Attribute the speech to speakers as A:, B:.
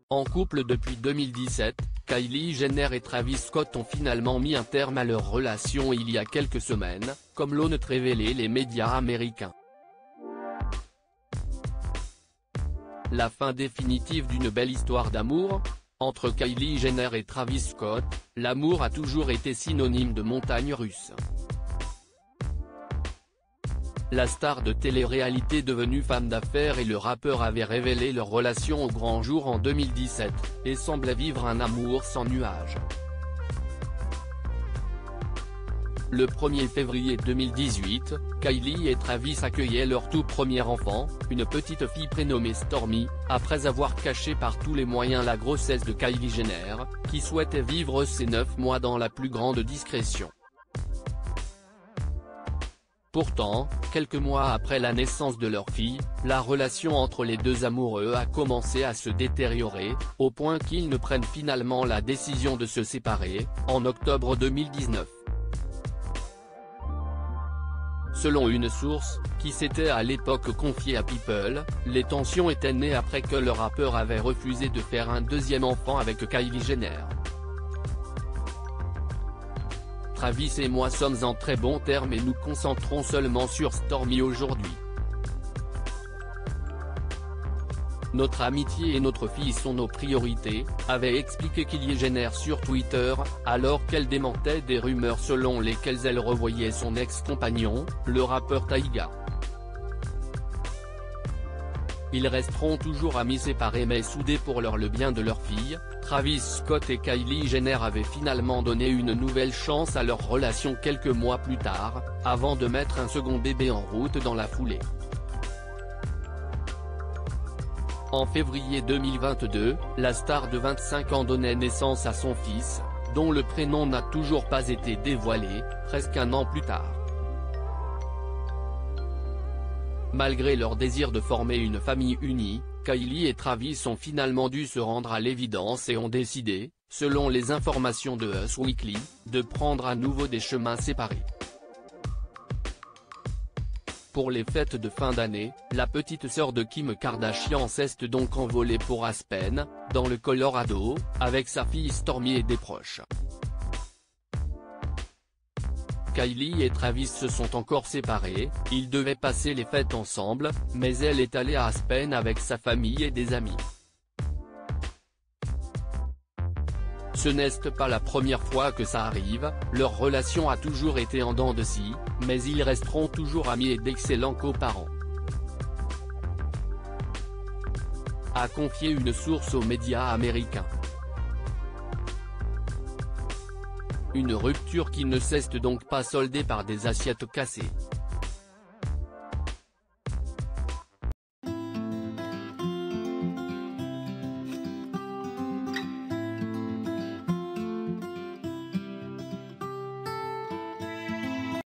A: En couple depuis 2017, Kylie Jenner et Travis Scott ont finalement mis un terme à leur relation il y a quelques semaines, comme l'ont révélé les médias américains. La fin définitive d'une belle histoire d'amour ? Entre Kylie Jenner et Travis Scott, l'amour a toujours été synonyme de montagne russe. La star de télé-réalité devenue femme d'affaires et le rappeur avaient révélé leur relation au grand jour en 2017, et semblaient vivre un amour sans nuages. Le 1er février 2018, Kylie et Travis accueillaient leur tout premier enfant, une petite fille prénommée Stormi, après avoir caché par tous les moyens la grossesse de Kylie Jenner, qui souhaitait vivre ses 9 mois dans la plus grande discrétion. Pourtant, quelques mois après la naissance de leur fille, la relation entre les deux amoureux a commencé à se détériorer, au point qu'ils ne prennent finalement la décision de se séparer, en octobre 2019. Selon une source, qui s'était à l'époque confiée à People, les tensions étaient nées après que le rappeur avait refusé de faire un deuxième enfant avec Kylie Jenner. Travis et moi sommes en très bons termes et nous concentrons seulement sur Stormi aujourd'hui. Notre amitié et notre fille sont nos priorités, avait expliqué Kylie Jenner sur Twitter, alors qu'elle démentait des rumeurs selon lesquelles elle revoyait son ex-compagnon, le rappeur Tyga. Ils resteront toujours amis séparés mais soudés pour le bien de leur fille. Travis Scott et Kylie Jenner avaient finalement donné une nouvelle chance à leur relation quelques mois plus tard, avant de mettre un second bébé en route dans la foulée. En février 2022, la star de 25 ans donnait naissance à son fils, dont le prénom n'a toujours pas été dévoilé, presque un an plus tard. Malgré leur désir de former une famille unie, Kylie et Travis ont finalement dû se rendre à l'évidence et ont décidé, selon les informations de Us Weekly, de prendre à nouveau des chemins séparés. Pour les fêtes de fin d'année, la petite sœur de Kim Kardashian s'est donc envolée pour Aspen, dans le Colorado, avec sa fille Stormi et des proches. Kylie et Travis se sont encore séparés, ils devaient passer les fêtes ensemble, mais elle est allée à Aspen avec sa famille et des amis. Ce n'est pas la première fois que ça arrive, leur relation a toujours été en dents de scie, mais ils resteront toujours amis et d'excellents coparents. A confié une source aux médias américains. Une rupture qui ne s'est donc pas soldée par des assiettes cassées.